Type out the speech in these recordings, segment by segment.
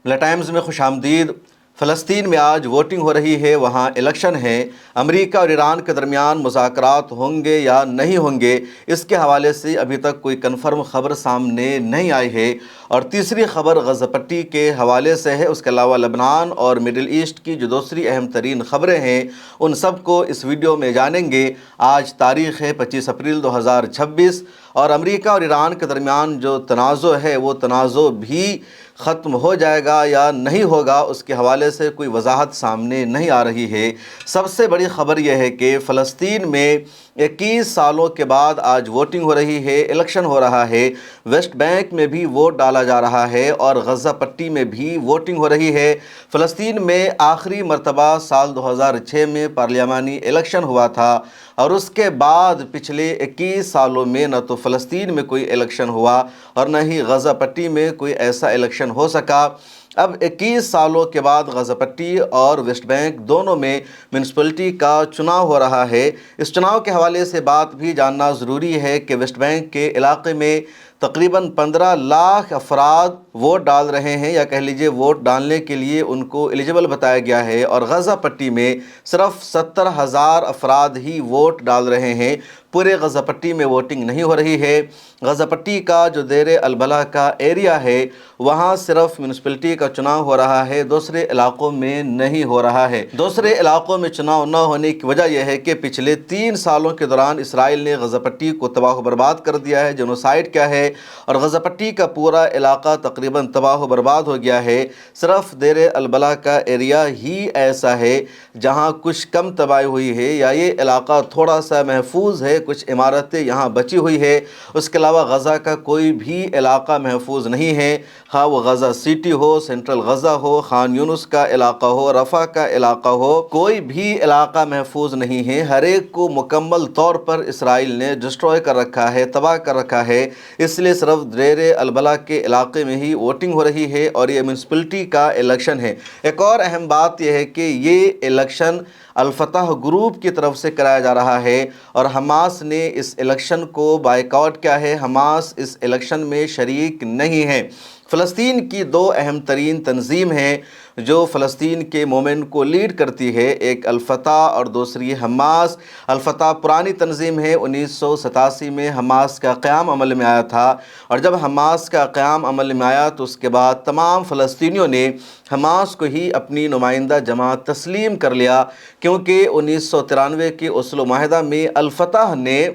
ملا ٹائمز میں خوش آمدید۔ فلسطین میں آج ووٹنگ ہو رہی ہے، وہاں الیکشن ہے۔ امریکہ اور ایران کے درمیان مذاکرات ہوں گے یا نہیں ہوں گے، اس کے حوالے سے ابھی تک کوئی کنفرم خبر سامنے نہیں آئی ہے۔ اور تیسری خبر غزہ پٹی کے حوالے سے ہے۔ اس کے علاوہ لبنان اور مڈل ایسٹ کی جو دوسری اہم ترین خبریں ہیں ان سب کو اس ویڈیو میں جانیں گے۔ آج تاریخ ہے 25 اپریل 2026 اور امریکہ اور ایران کے درمیان جو تنازع ہے وہ تنازع بھی ختم ہو جائے گا یا نہیں ہوگا، اس کے حوالے سے کوئی وضاحت سامنے نہیں آ رہی ہے۔ سب سے بڑی خبر یہ ہے کہ فلسطین میں 21 سالوں کے بعد آج ووٹنگ ہو رہی ہے، الیکشن ہو رہا ہے۔ ویسٹ بینک میں بھی ووٹ ڈالا جا رہا ہے اور غزہ پٹی میں بھی ووٹنگ ہو رہی ہے۔ فلسطین میں آخری مرتبہ سال 2006 میں پارلیمانی الیکشن ہوا تھا اور اس کے بعد پچھلے 21 سالوں میں نہ تو فلسطین میں کوئی الیکشن ہوا اور نہ ہی غزہ پٹی میں کوئی ایسا الیکشن ہو سکا۔ اب 21 سالوں کے بعد غزہ پٹی اور ویسٹ بینک دونوں میں میونسپلٹی کا چناؤ ہو رہا ہے۔ اس چناؤ کے حوالے سے بات بھی جاننا ضروری ہے کہ ویسٹ بینک کے علاقے میں تقریباً 15 لاکھ افراد ووٹ ڈال رہے ہیں، یا کہہ لیجئے ووٹ ڈالنے کے لیے ان کو ایلیجبل بتایا گیا ہے، اور غزہ پٹی میں صرف 70,000 افراد ہی ووٹ ڈال رہے ہیں۔ پورے غزہ پٹی میں ووٹنگ نہیں ہو رہی ہے۔ غزہ پٹی کا جو دیر البلح کا ایریا ہے وہاں صرف میونسپلٹی کا چناؤ ہو رہا ہے، دوسرے علاقوں میں نہیں ہو رہا ہے۔ دوسرے علاقوں میں چناؤ نہ ہونے کی وجہ یہ ہے کہ پچھلے 3 سالوں کے دوران اسرائیل نے غزہ پٹی کو تباہ و برباد کر دیا ہے، جنوسائیڈ کیا ہے، اور غزہ پٹی کا پورا علاقہ تقریباً تباہ و برباد ہو گیا ہے۔ صرف دیر البلح کا ایریا ہی ایسا ہے جہاں کچھ کم تباہی ہوئی ہے، یا یہ علاقہ تھوڑا سا محفوظ ہے، کچھ عمارتیں یہاں بچی ہوئی ہے۔ اس کے علاوہ غزہ کا کوئی بھی علاقہ محفوظ نہیں ہے، ہاں وہ غزہ سٹی ہو، سینٹرل غزہ ہو، خان یونس کا علاقہ ہو، رفح کا علاقہ ہو، کوئی بھی علاقہ محفوظ نہیں ہے۔ ہر ایک کو مکمل طور پر اسرائیل نے ڈسٹروائے کر رکھا ہے، تباہ کر رکھا ہے۔ اس لیے صرف دیر البلح کے علاقے میں ہی ووٹنگ ہو رہی ہے اور یہ میونسپلٹی کا الیکشن ہے۔ ایک اور اہم بات یہ ہے کہ یہ الیکشن الفتح گروپ کی طرف سے کرایا جا رہا ہے اور حماس نے اس الیکشن کو بائیکاٹ کیا ہے۔ حماس اس الیکشن میں شریک نہیں ہے۔ فلسطین کی 2 اہم ترین تنظیم ہیں جو فلسطین کے موومنٹ کو لیڈ کرتی ہے، ایک الفتح اور دوسری حماس۔ الفتح پرانی تنظیم ہے، 1987 میں حماس کا قیام عمل میں آیا تھا، اور جب حماس کا قیام عمل میں آیا تو اس کے بعد تمام فلسطینیوں نے حماس کو ہی اپنی نمائندہ جماعت تسلیم کر لیا، کیونکہ 1993 کے اوسلو معاہدہ میں الفتح نے،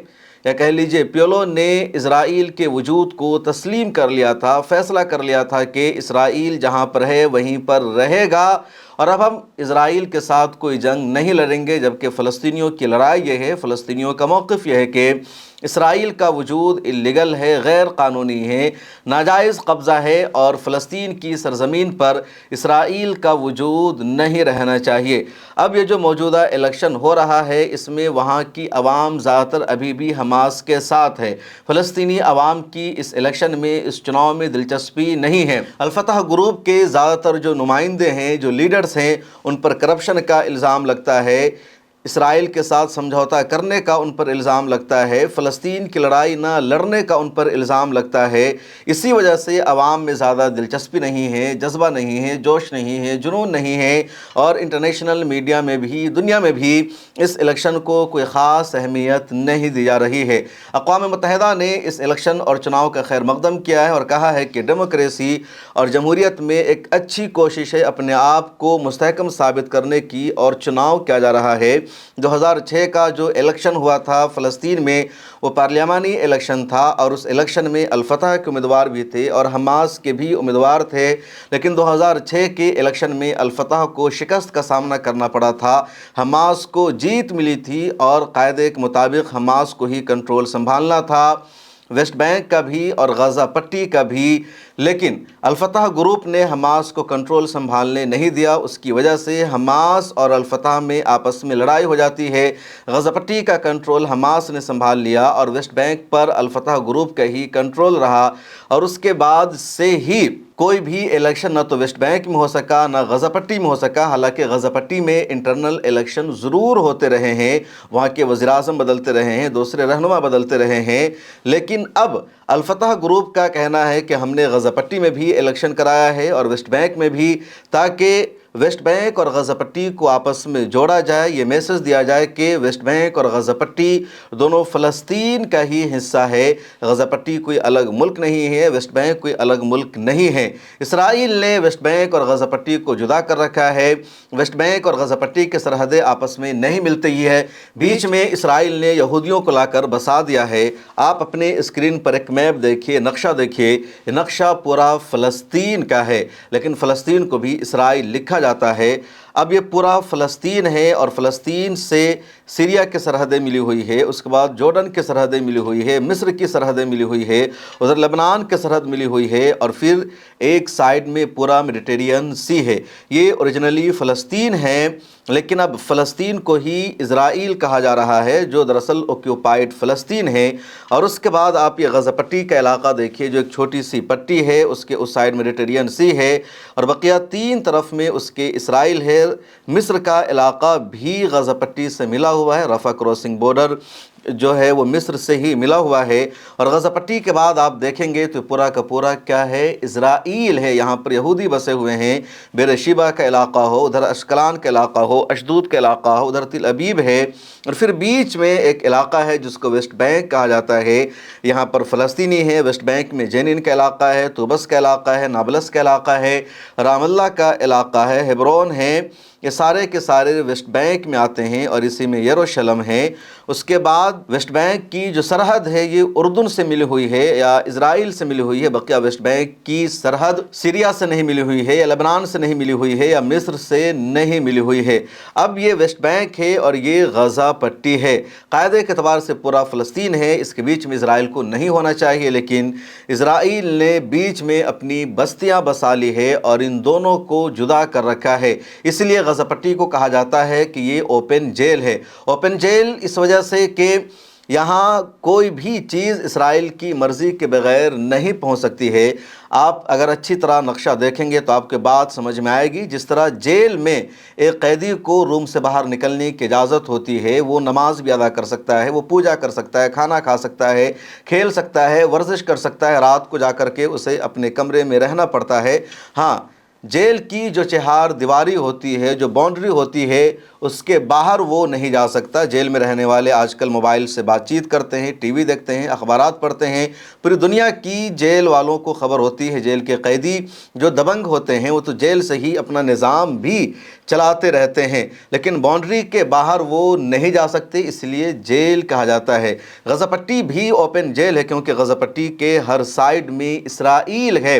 یا کہہ لیجئے پیلو نے، اسرائیل کے وجود کو تسلیم کر لیا تھا، فیصلہ کر لیا تھا کہ اسرائیل جہاں پر ہے وہیں پر رہے گا، اور اب ہم اسرائیل کے ساتھ کوئی جنگ نہیں لڑیں گے۔ جبکہ فلسطینیوں کی لڑائی یہ ہے، فلسطینیوں کا موقف یہ ہے کہ اسرائیل کا وجود اللیگل ہے، غیر قانونی ہے، ناجائز قبضہ ہے، اور فلسطین کی سرزمین پر اسرائیل کا وجود نہیں رہنا چاہیے۔ اب یہ جو موجودہ الیکشن ہو رہا ہے اس میں وہاں کی عوام زیادہ تر ابھی بھی حماس کے ساتھ ہے۔ فلسطینی عوام کی اس الیکشن میں، اس چناؤ میں دلچسپی نہیں ہے۔ الفتح گروپ کے زیادہ تر جو نمائندے ہیں، جو لیڈرز ہیں، ان پر کرپشن کا الزام لگتا ہے، اسرائیل کے ساتھ سمجھوتا کرنے کا ان پر الزام لگتا ہے، فلسطین کی لڑائی نہ لڑنے کا ان پر الزام لگتا ہے۔ اسی وجہ سے عوام میں زیادہ دلچسپی نہیں ہے، جذبہ نہیں ہے، جوش نہیں ہے، جنون نہیں ہے، اور انٹرنیشنل میڈیا میں بھی، دنیا میں بھی اس الیکشن کو کوئی خاص اہمیت نہیں دی جا رہی ہے۔ اقوام متحدہ نے اس الیکشن اور چناؤ کا خیر مقدم کیا ہے اور کہا ہے کہ ڈیموکریسی اور جمہوریت میں ایک اچھی کوشش ہے اپنے آپ کو مستحکم ثابت کرنے کی، اور چناؤ کیا جا رہا ہے۔ 2006 کا جو الیکشن ہوا تھا فلسطین میں وہ پارلیمانی الیکشن تھا، اور اس الیکشن میں الفتح کے امیدوار بھی تھے اور حماس کے بھی امیدوار تھے، لیکن 2006 کے الیکشن میں الفتح کو شکست کا سامنا کرنا پڑا تھا، حماس کو جیت ملی تھی، اور قاعدے کے مطابق حماس کو ہی کنٹرول سنبھالنا تھا، ویسٹ بینک کا بھی اور غزہ پٹی کا بھی، لیکن الفتح گروپ نے حماس کو کنٹرول سنبھالنے نہیں دیا۔ اس کی وجہ سے حماس اور الفتح میں آپس میں لڑائی ہو جاتی ہے۔ غزہ پٹی کا کنٹرول حماس نے سنبھال لیا اور ویسٹ بینک پر الفتح گروپ کا ہی کنٹرول رہا، اور اس کے بعد سے ہی کوئی بھی الیکشن نہ تو ویسٹ بینک میں ہو سکا نہ غزہ پٹی میں ہو سکا۔ حالانکہ غزہ پٹی میں انٹرنل الیکشن ضرور ہوتے رہے ہیں، وہاں کے وزیر اعظم بدلتے رہے ہیں، دوسرے رہنما بدلتے رہے ہیں، لیکن اب الفتح گروپ کا کہنا ہے کہ ہم نے غزہ غزہ پٹی میں بھی الیکشن کرایا ہے اور ویسٹ بینک میں بھی، تاکہ ویسٹ بینک اور غزہ پٹی کو آپس میں جوڑا جائے، یہ میسج دیا جائے کہ ویسٹ بینک اور غزہ پٹی دونوں فلسطین کا ہی حصہ ہے، غزہ پٹی کوئی الگ ملک نہیں ہے، ویسٹ بینک کوئی الگ ملک نہیں ہے۔ اسرائیل نے ویسٹ بینک اور غزہ پٹی کو جدا کر رکھا ہے، ویسٹ بینک اور غزہ پٹی کے سرحدیں آپس میں نہیں ملتی ہے، بیچ میں اسرائیل نے یہودیوں کو لا کر بسا دیا ہے۔ آپ اپنے اسکرین پر ایک میپ دیکھیے، نقشہ دیکھیے، یہ نقشہ پورا فلسطین کا ہے، لیکن فلسطین کو بھی اسرائیل لکھا جاتا ہے۔ اب یہ پورا فلسطین ہے اور فلسطین سے سیریا کی سرحدیں ملی ہوئی ہے، اس کے بعد جورڈن کی سرحدیں ملی ہوئی ہے، مصر کی سرحدیں ملی ہوئی ہے، ادھر لبنان کی سرحد ملی ہوئی ہے، اور پھر ایک سائیڈ میں پورا میڈیٹرینین سی ہے۔ یہ اوریجنلی فلسطین ہے، لیکن اب فلسطین کو ہی اسرائیل کہا جا رہا ہے، جو دراصل اوکیوپائڈ فلسطین ہے۔ اور اس کے بعد آپ یہ غزہ پٹی کا علاقہ دیکھیے، جو ایک چھوٹی سی پٹی ہے، اس کے اس سائیڈ میڈیٹرینین سی ہے، اور بقیہ تین طرف میں اس کے اسرائیل ہے۔ مصر کا علاقہ بھی غزہ پٹی سے ملا ہوا ہے، رفح کراسنگ بارڈر جو ہے وہ مصر سے ہی ملا ہوا ہے، اور غزہ پٹی کے بعد آپ دیکھیں گے تو پورا کا پورا کیا ہے، اسرائیل ہے۔ یہاں پر یہودی بسے ہوئے ہیں، بیر شیبہ کا علاقہ ہو، ادھر اشکلان کا علاقہ ہو، اشدود کا علاقہ ہو، ادھر تل ابیب ہے، اور پھر بیچ میں ایک علاقہ ہے جس کو ویسٹ بینک کہا جاتا ہے۔ یہاں پر فلسطینی ہے، ویسٹ بینک میں جنین کا علاقہ ہے، طوبس کا علاقہ ہے، نابلس کا علاقہ ہے، رام اللہ کا علاقہ ہے، ہیبرون ہے، یہ سارے کے سارے ویسٹ بینک میں آتے ہیں، اور اسی میں یروشلم ہے۔ اس کے بعد ویسٹ بینک کی جو سرحد ہے یہ اردن سے ملی ہوئی ہے یا اسرائیل سے ملی ہوئی ہے، بقیہ ویسٹ بینک کی سرحد سیریا سے نہیں ملی ہوئی ہے، یا لبنان سے نہیں ملی ہوئی ہے، یا مصر سے نہیں ملی ہوئی ہے۔ اب یہ ویسٹ بینک ہے اور یہ غزہ پٹی ہے، قاعدے کے اعتبار سے پورا فلسطین ہے، اس کے بیچ میں اسرائیل کو نہیں ہونا چاہیے، لیکن اسرائیل نے بیچ میں اپنی بستیاں بسا لی ہے اور ان دونوں کو جدا کر رکھا ہے۔ اس لیے غزہ پٹی کو کہا جاتا ہے کہ یہ اوپن جیل ہے۔ اوپن جیل اس وجہ سے کہ یہاں کوئی بھی چیز اسرائیل کی مرضی کے بغیر نہیں پہنچ سکتی ہے۔ آپ اگر اچھی طرح نقشہ دیکھیں گے تو آپ کے بات سمجھ میں آئے گی، جس طرح جیل میں ایک قیدی کو روم سے باہر نکلنے کی اجازت ہوتی ہے، وہ نماز بھی ادا کر سکتا ہے، وہ پوجا کر سکتا ہے، کھانا کھا سکتا ہے، کھیل سکتا ہے، ورزش کر سکتا ہے، رات کو جا کر کے اسے اپنے کمرے میں رہنا پڑتا ہے۔ ہاں، جیل کی جو چہار دیواری ہوتی ہے، جو باؤنڈری ہوتی ہے، اس کے باہر وہ نہیں جا سکتا۔ جیل میں رہنے والے آج کل موبائل سے بات چیت کرتے ہیں، ٹی وی دیکھتے ہیں، اخبارات پڑھتے ہیں، پوری دنیا کی جیل والوں کو خبر ہوتی ہے۔ جیل کے قیدی جو دبنگ ہوتے ہیں وہ تو جیل سے ہی اپنا نظام بھی چلاتے رہتے ہیں، لیکن باؤنڈری کے باہر وہ نہیں جا سکتے، اس لیے جیل کہا جاتا ہے۔ غزہ پٹی بھی اوپن جیل ہے، کیونکہ غزہ پٹی کے ہر سائیڈ میں اسرائیل ہے،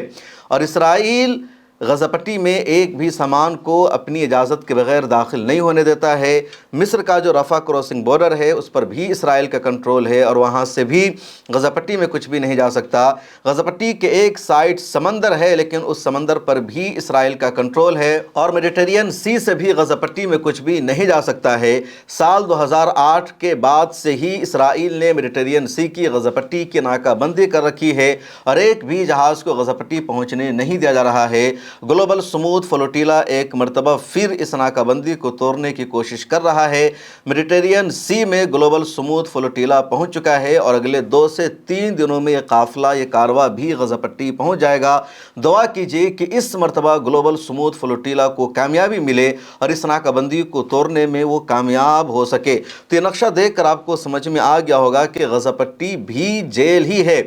اور اسرائیل غزہ پٹی میں ایک بھی سامان کو اپنی اجازت کے بغیر داخل نہیں ہونے دیتا ہے۔ مصر کا جو رفح کراسنگ بارڈر ہے اس پر بھی اسرائیل کا کنٹرول ہے، اور وہاں سے بھی غزہ پٹی میں کچھ بھی نہیں جا سکتا۔ غزہ پٹی کے ایک سائڈ سمندر ہے، لیکن اس سمندر پر بھی اسرائیل کا کنٹرول ہے، اور میڈیٹرینین سی سے بھی غزہ پٹی میں کچھ بھی نہیں جا سکتا ہے۔ سال 2008 کے بعد سے ہی اسرائیل نے میڈیٹرینین سی کی غزہ پٹی کی ناکہ بندی کر رکھی ہے، اور ایک بھی جہاز کو غزہ پٹی پہنچنے نہیں دیا جا رہا ہے۔ گلوبل سموتھ فلوٹیلا ایک مرتبہ پھر اس ناکہ بندی کو توڑنے کی کوشش کر رہا ہے۔ میڈیٹرینین سی میں گلوبل سموتھ فلوٹیلا پہنچ چکا ہے، اور اگلے 2 سے 3 دنوں میں یہ قافلہ، یہ کارواں بھی غزہ پٹی پہنچ جائے گا۔ دعا کیجیے کہ اس مرتبہ گلوبل سموتھ فلوٹیلا کو کامیابی ملے اور اس ناکہ بندی کو توڑنے میں وہ کامیاب ہو سکے۔ تو یہ نقشہ دیکھ کر آپ کو سمجھ میں آ گیا ہوگا کہ غزہ پٹی بھی جیل ہی ہے،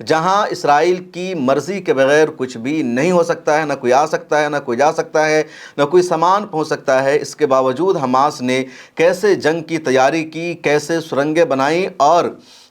جہاں اسرائیل کی مرضی کے بغیر کچھ بھی نہیں ہو سکتا ہے، نہ کوئی آ سکتا ہے، نہ کوئی جا سکتا ہے، نہ کوئی سامان پہنچ سکتا ہے۔ اس کے باوجود حماس نے کیسے جنگ کی تیاری کی، کیسے سرنگیں بنائیں، اور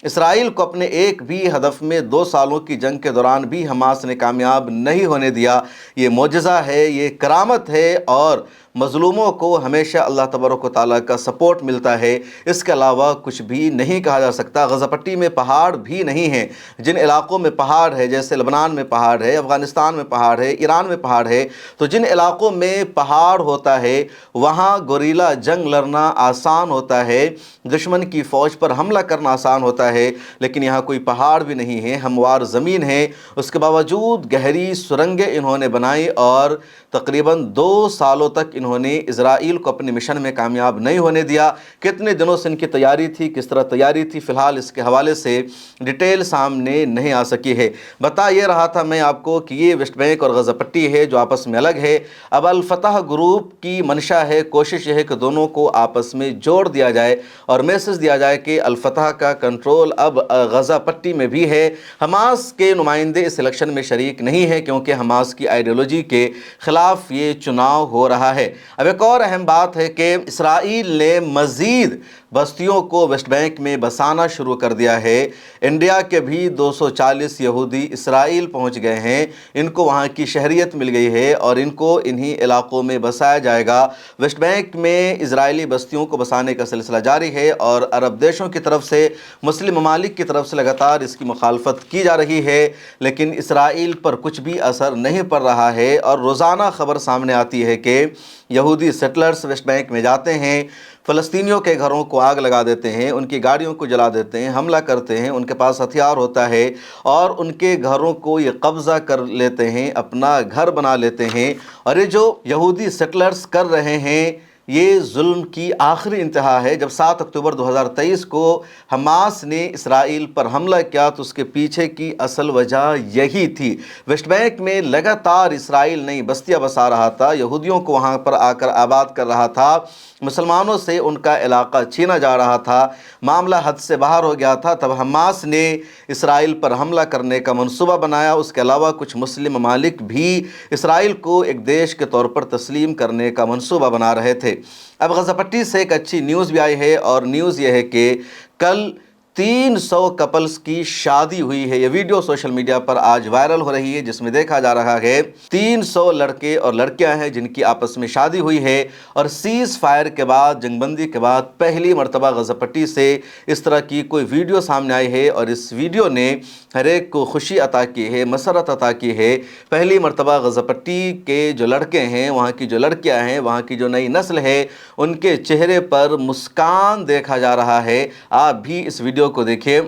اسرائیل کو اپنے ایک بھی ہدف میں 2 سالوں کی جنگ کے دوران بھی حماس نے کامیاب نہیں ہونے دیا۔ یہ معجزہ ہے، یہ کرامت ہے، اور مظلوموں کو ہمیشہ اللہ تبارک و تعالیٰ کا سپورٹ ملتا ہے، اس کے علاوہ کچھ بھی نہیں کہا جا سکتا۔ غزہ پٹی میں پہاڑ بھی نہیں ہیں، جن علاقوں میں پہاڑ ہے، جیسے لبنان میں پہاڑ ہے، افغانستان میں پہاڑ ہے، ایران میں پہاڑ ہے، تو جن علاقوں میں پہاڑ ہوتا ہے وہاں گوریلا جنگ لڑنا آسان ہوتا ہے، دشمن کی فوج پر حملہ کرنا آسان ہوتا ہے لیکن یہاں کوئی پہاڑ بھی نہیں ہے، ہموار زمین ہے، اس کے باوجود گہری سرنگیں انہوں نے بنائی اور تقریباً 2 سالوں تک انہوں نے اسرائیل کو اپنے مشن میں کامیاب نہیں ہونے دیا۔ کتنے دنوں سے ان کی تیاری تھی، کس طرح تیاری تھی، فی الحال اس کے حوالے سے ڈیٹیل سامنے نہیں آ سکی ہے۔ بتا یہ رہا تھا میں آپ کو کہ یہ ویسٹ بینک اور غزہ پٹی ہے جو آپس میں الگ ہے۔ اب الفتح گروپ کی منشا ہے، کوشش یہ ہے کہ دونوں کو آپس میں جوڑ دیا جائے اور میسج دیا جائے کہ الفتح کا کنٹرول اب غزہ پٹی میں بھی ہے۔ حماس کے نمائندے اس الیکشن میں شریک نہیں ہیں کیونکہ حماس کی آئیڈیالوجی کے خلاف یہ چناؤ ہو رہا ہے۔ اب ایک اور اہم بات ہے کہ اسرائیل نے مزید بستیوں کو ویسٹ بینک میں بسانا شروع کر دیا ہے۔ انڈیا کے بھی 240 یہودی اسرائیل پہنچ گئے ہیں، ان کو وہاں کی شہریت مل گئی ہے اور ان کو انہی علاقوں میں بسایا جائے گا۔ ویسٹ بینک میں اسرائیلی بستیوں کو بسانے کا سلسلہ جاری ہے اور عرب دیشوں کی طرف سے، مسلم ممالک کی طرف سے لگاتار اس کی مخالفت کی جا رہی ہے، لیکن اسرائیل پر کچھ بھی اثر نہیں پڑ رہا ہے اور روزانہ خبر سامنے آتی ہے کہ یہودی سیٹلرز ویسٹ بینک میں جاتے ہیں، فلسطینیوں کے گھروں کو آگ لگا دیتے ہیں، ان کی گاڑیوں کو جلا دیتے ہیں، حملہ کرتے ہیں، ان کے پاس ہتھیار ہوتا ہے اور ان کے گھروں کو یہ قبضہ کر لیتے ہیں، اپنا گھر بنا لیتے ہیں۔ اور یہ جو یہودی سیٹلرز کر رہے ہیں یہ ظلم کی آخری انتہا ہے۔ جب 7 اکتوبر 2023 کو حماس نے اسرائیل پر حملہ کیا تو اس کے پیچھے کی اصل وجہ یہی تھی۔ ویسٹ بینک میں لگاتار اسرائیل نئی بستیاں بسا رہا تھا، یہودیوں کو وہاں پر آ کر آباد کر رہا تھا، مسلمانوں سے ان کا علاقہ چھینا جا رہا تھا، معاملہ حد سے باہر ہو گیا تھا۔ تب حماس نے اسرائیل پر حملہ کرنے کا منصوبہ بنایا۔ اس کے علاوہ کچھ مسلم ممالک بھی اسرائیل کو ایک دیش کے طور پر تسلیم کرنے کا منصوبہ بنا رہے تھے۔ اب غزہ پٹی سے ایک اچھی نیوز بھی آئی ہے اور نیوز یہ ہے کہ کل 300 کپلز کی شادی ہوئی ہے۔ یہ ویڈیو سوشل میڈیا پر آج وائرل ہو رہی ہے جس میں دیکھا جا رہا ہے 300 لڑکے اور لڑکیاں ہیں جن کی آپس میں شادی ہوئی ہے اور سیز فائر کے بعد، جنگ بندی کے بعد پہلی مرتبہ غزہ پٹی سے اس طرح کی کوئی ویڈیو سامنے آئی ہے اور اس ویڈیو نے ہر ایک کو خوشی عطا کی ہے، مسرت عطا کی ہے۔ پہلی مرتبہ غزہ پٹی کے جو لڑکے ہیں، وہاں کی جو لڑکیاں ہیں، وہاں کی جو نئی نسل ہے، ان کے چہرے پر مسکان دیکھا جا رہا ہے۔ آپ بھی اس ویڈیو کو دیکھیں۔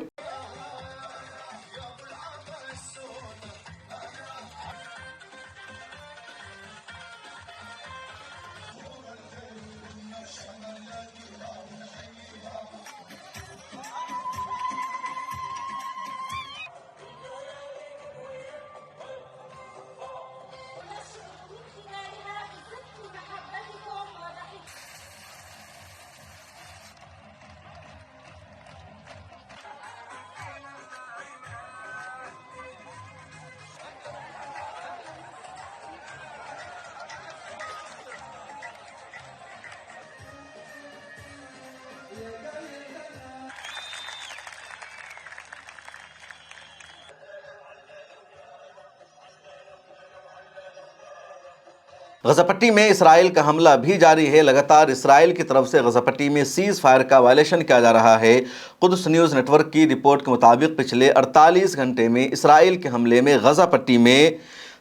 غزہ پٹی میں اسرائیل کا حملہ بھی جاری ہے۔ لگاتار اسرائیل کی طرف سے غزہ پٹی میں سیز فائر کا وائلیشن کیا جا رہا ہے۔ قدس نیوز نیٹ ورک کی رپورٹ کے مطابق پچھلے 48 گھنٹے میں اسرائیل کے حملے میں غزہ پٹی میں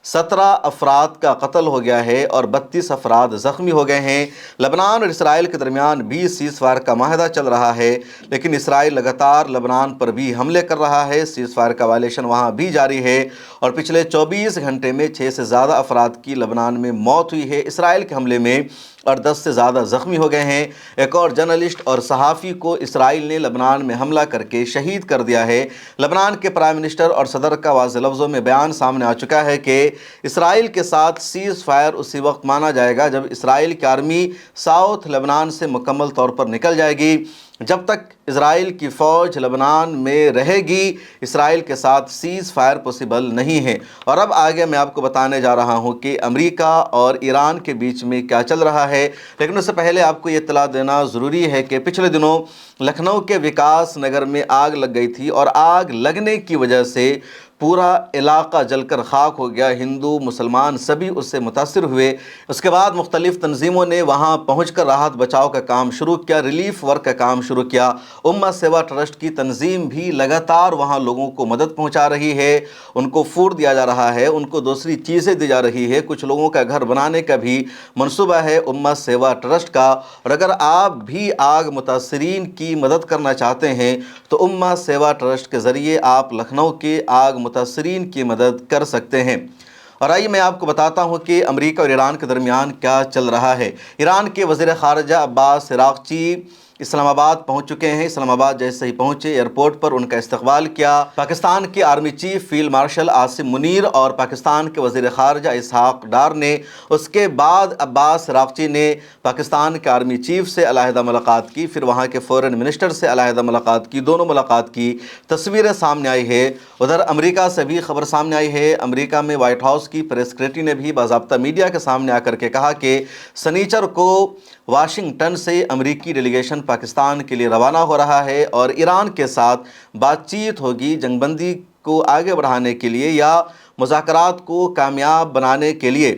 17 افراد کا قتل ہو گیا ہے اور 32 افراد زخمی ہو گئے ہیں۔ لبنان اور اسرائیل کے درمیان بھی سیز فائر کا معاہدہ چل رہا ہے لیکن اسرائیل لگاتار لبنان پر بھی حملے کر رہا ہے۔ سیز فائر کا وائلیشن وہاں بھی جاری ہے اور پچھلے 24 گھنٹے میں 6 سے زیادہ افراد کی لبنان میں موت ہوئی ہے اسرائیل کے حملے میں اور 10 سے زیادہ زخمی ہو گئے ہیں۔ ایک اور جرنلسٹ اور صحافی کو اسرائیل نے لبنان میں حملہ کر کے شہید کر دیا ہے۔ لبنان کے پرائم منسٹر اور صدر کا واضح لفظوں میں بیان سامنے آ چکا ہے کہ اسرائیل کے ساتھ سیز فائر اسی وقت مانا جائے گا جب اسرائیل کی آرمی ساؤتھ لبنان سے مکمل طور پر نکل جائے گی۔ جب تک اسرائیل کی فوج لبنان میں رہے گی اسرائیل کے ساتھ سیز فائر پوسیبل نہیں ہے۔ اور اب آگے میں آپ کو بتانے جا رہا ہوں کہ امریکہ اور ایران کے بیچ میں کیا چل رہا ہے، لیکن اس سے پہلے آپ کو یہ اطلاع دینا ضروری ہے کہ پچھلے دنوں لکھنؤ کے وکاس نگر میں آگ لگ گئی تھی اور آگ لگنے کی وجہ سے پورا علاقہ جل کر خاک ہو گیا، ہندو مسلمان سبھی اس سے متاثر ہوئے۔ اس کے بعد مختلف تنظیموں نے وہاں پہنچ کر راحت بچاؤ کا کام شروع کیا، ریلیف ورک کا کام شروع کیا۔ امت سیوا ٹرسٹ کی تنظیم بھی لگاتار وہاں لوگوں کو مدد پہنچا رہی ہے، ان کو فوڈ دیا جا رہا ہے، ان کو دوسری چیزیں دی جا رہی ہے، کچھ لوگوں کا گھر بنانے کا بھی منصوبہ ہے امت سیوا ٹرسٹ کا۔ اور اگر آپ بھی آگ متاثرین کی مدد کرنا چاہتے ہیں تو امت سیوا ٹرسٹ کے ذریعے آپ لکھنؤ کے آگ متاثرین کی مدد کر سکتے ہیں۔ اور آئیے میں آپ کو بتاتا ہوں کہ امریکہ اور ایران کے درمیان کیا چل رہا ہے۔ ایران کے وزیر خارجہ عباس عراقچی اسلام آباد پہنچ چکے ہیں۔ اسلام آباد جیسے ہی پہنچے ایئرپورٹ پر ان کا استقبال کیا پاکستان کے army chief field marshal Asim Munir اور پاکستان کے وزیر خارجہ اسحاق ڈار نے۔ اس کے بعد عباس عراقچی نے پاکستان کے آرمی چیف سے علیحدہ ملاقات کی، پھر وہاں کے فورن منسٹر سے علیحدہ ملاقات کی۔ دونوں ملاقات کی تصویریں سامنے آئی ہے۔ ادھر امریکہ سے بھی خبر سامنے آئی ہے۔ امریکہ میں وائٹ ہاؤس کی پریس سیکریٹری نے بھی باضابطہ میڈیا کے سامنے آ کر کے کہا کہ سنیچر کو واشنگٹن سے امریکی ڈیلیگیشن پاکستان کے لیے روانہ ہو رہا ہے اور ایران کے ساتھ بات چیت ہوگی جنگ بندی کو آگے بڑھانے کے لیے یا مذاکرات کو کامیاب بنانے کے لیے۔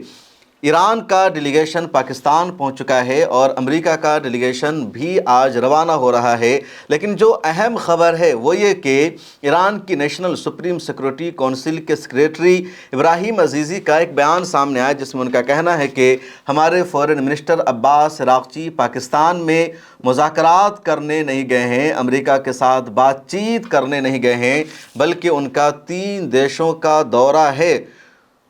ایران کا ڈیلیگیشن پاکستان پہنچ چکا ہے اور امریکہ کا ڈیلیگیشن بھی آج روانہ ہو رہا ہے، لیکن جو اہم خبر ہے وہ یہ کہ ایران کی نیشنل سپریم سیکورٹی کونسل کے سیکریٹری ابراہیم عزیزی کا ایک بیان سامنے آیا جس میں ان کا کہنا ہے کہ ہمارے فورن منسٹر عباس عراقچی پاکستان میں مذاکرات کرنے نہیں گئے ہیں، امریکہ کے ساتھ بات چیت کرنے نہیں گئے ہیں، بلکہ ان کا 3 دیشوں کا دورہ ہے۔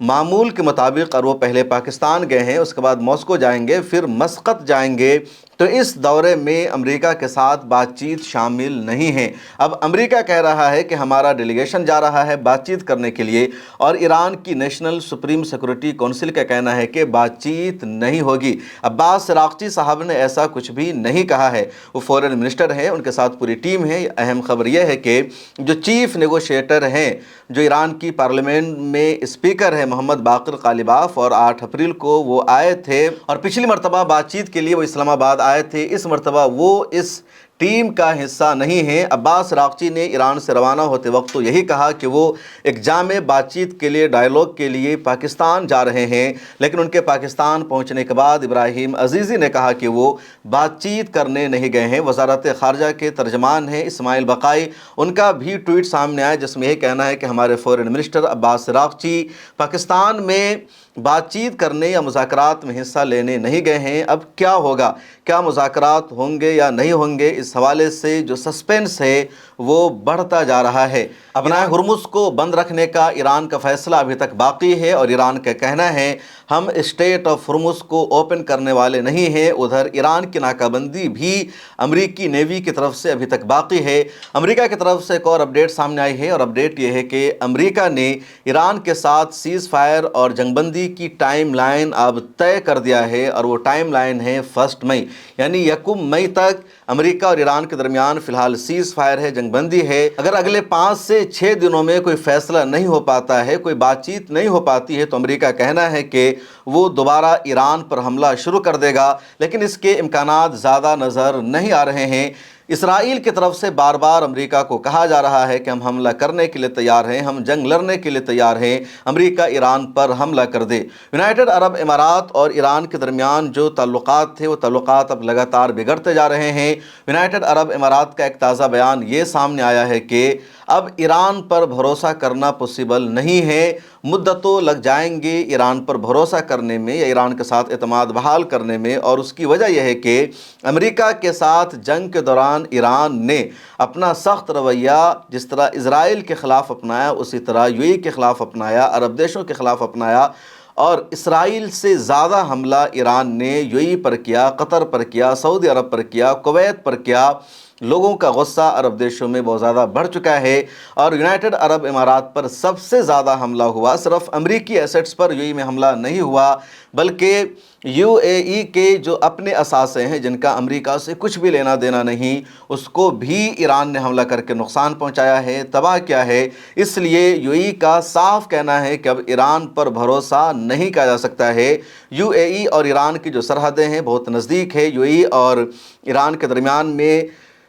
معمول کے مطابق اور وہ پہلے پاکستان گئے ہیں، اس کے بعد ماسکو جائیں گے، پھر مسقط جائیں گے، تو اس دورے میں امریکہ کے ساتھ بات چیت شامل نہیں ہے۔ اب امریکہ کہہ رہا ہے کہ ہمارا ڈیلیگیشن جا رہا ہے بات چیت کرنے کے لیے، اور ایران کی نیشنل سپریم سیکورٹی کونسل کا کہنا ہے کہ بات چیت نہیں ہوگی۔ عباس عراقچی صاحب نے ایسا کچھ بھی نہیں کہا ہے، وہ فورن منسٹر ہیں، ان کے ساتھ پوری ٹیم ہے۔ اہم خبر یہ ہے کہ جو چیف نیگوشیٹر ہیں، جو ایران کی پارلیمنٹ میں اسپیکر ہے محمد باقر قالیباف، اور 8 اپریل کو وہ آئے تھے اور پچھلی مرتبہ بات چیت کے لیے وہ اسلام آباد آئے تھے، اس مرتبہ وہ اس ٹیم کا حصہ نہیں ہیں۔ عباس عراقچی نے ایران سے روانہ ہوتے وقت تو یہی کہا کہ وہ ایک جامع بات چیت کے لیے، ڈائیلاگ کے لیے پاکستان جا رہے ہیں، لیکن ان کے پاکستان پہنچنے کے بعد ابراہیم عزیزی نے کہا کہ وہ بات چیت کرنے نہیں گئے ہیں۔ وزارت خارجہ کے ترجمان ہیں اسماعیل بقائی، ان کا بھی ٹویٹ سامنے آیا جس میں یہ کہنا ہے کہ ہمارے فورن منسٹر عباس عراقچی پاکستان میں بات چیت کرنے یا مذاکرات میں حصہ لینے نہیں گئے ہیں۔ اب کیا ہوگا، کیا مذاکرات ہوں گے یا نہیں ہوں گے، اس حوالے سے جو سسپینس ہے وہ بڑھتا جا رہا ہے۔ اپنا ہرمز کو بند رکھنے کا ایران کا فیصلہ ابھی تک باقی ہے اور ایران کا کہنا ہے ہم اسٹیٹ آف ہرمز کو اوپن کرنے والے نہیں ہیں۔ ادھر ایران کی ناکہ بندی بھی امریکی نیوی کی طرف سے ابھی تک باقی ہے۔ امریکہ کی طرف سے ایک اور اپڈیٹ سامنے آئی ہے اور اپڈیٹ یہ ہے کہ امریکہ نے ایران کے ساتھ سیز فائر اور جنگ بندی کی ٹائم لائن اب طے کر دیا ہے، اور وہ ٹائم لائن ہے 1 مئی، یعنی 1 مئی تک امریکہ اور ایران کے درمیان فی الحال سیز فائر ہے، جنگ بندی ہے۔ اگر اگلے 5 سے 6 دنوں میں کوئی فیصلہ نہیں ہو پاتا ہے، کوئی بات چیت نہیں ہو پاتی ہے، تو امریکہ کہنا ہے کہ وہ دوبارہ ایران پر حملہ شروع کر دے گا، لیکن اس کے امکانات زیادہ نظر نہیں آ رہے ہیں۔ اسرائیل کی طرف سے بار بار امریکہ کو کہا جا رہا ہے کہ ہم حملہ کرنے کے لیے تیار ہیں، ہم جنگ لڑنے کے لیے تیار ہیں، امریکہ ایران پر حملہ کر دے۔ یونائٹڈ عرب امارات اور ایران کے درمیان جو تعلقات تھے وہ تعلقات اب لگاتار بگڑتے جا رہے ہیں۔ یونائٹڈ عرب امارات کا ایک تازہ بیان یہ سامنے آیا ہے کہ اب ایران پر بھروسہ کرنا پوسیبل نہیں ہے، مدتوں لگ جائیں گے ایران پر بھروسہ کرنے میں یا ایران کے ساتھ اعتماد بحال کرنے میں، اور اس کی وجہ یہ ہے کہ امریکہ کے ساتھ جنگ کے دوران ایران نے اپنا سخت رویہ جس طرح اسرائیل کے خلاف اپنایا اسی طرح یو اے ای کے خلاف اپنایا، عرب دیشوں کے خلاف اپنایا، اور اسرائیل سے زیادہ حملہ ایران نے یو اے ای پر کیا، قطر پر کیا، سعودی عرب پر کیا، کویت پر کیا۔ لوگوں کا غصہ عرب دیشوں میں بہت زیادہ بڑھ چکا ہے، اور یونائٹڈ عرب امارات پر سب سے زیادہ حملہ ہوا۔ صرف امریکی ایسٹس پر یو اے ای میں حملہ نہیں ہوا، بلکہ یو اے ای کے جو اپنے اثاثے ہیں جن کا امریکہ سے کچھ بھی لینا دینا نہیں، اس کو بھی ایران نے حملہ کر کے نقصان پہنچایا ہے، تباہ کیا ہے۔ اس لیے یو اے ای کا صاف کہنا ہے کہ اب ایران پر بھروسہ نہیں کیا جا سکتا ہے۔ یو اے ای اور ایران کی جو سرحدیں ہیں بہت نزدیک ہے، یو اے ای اور ایران کے درمیان میں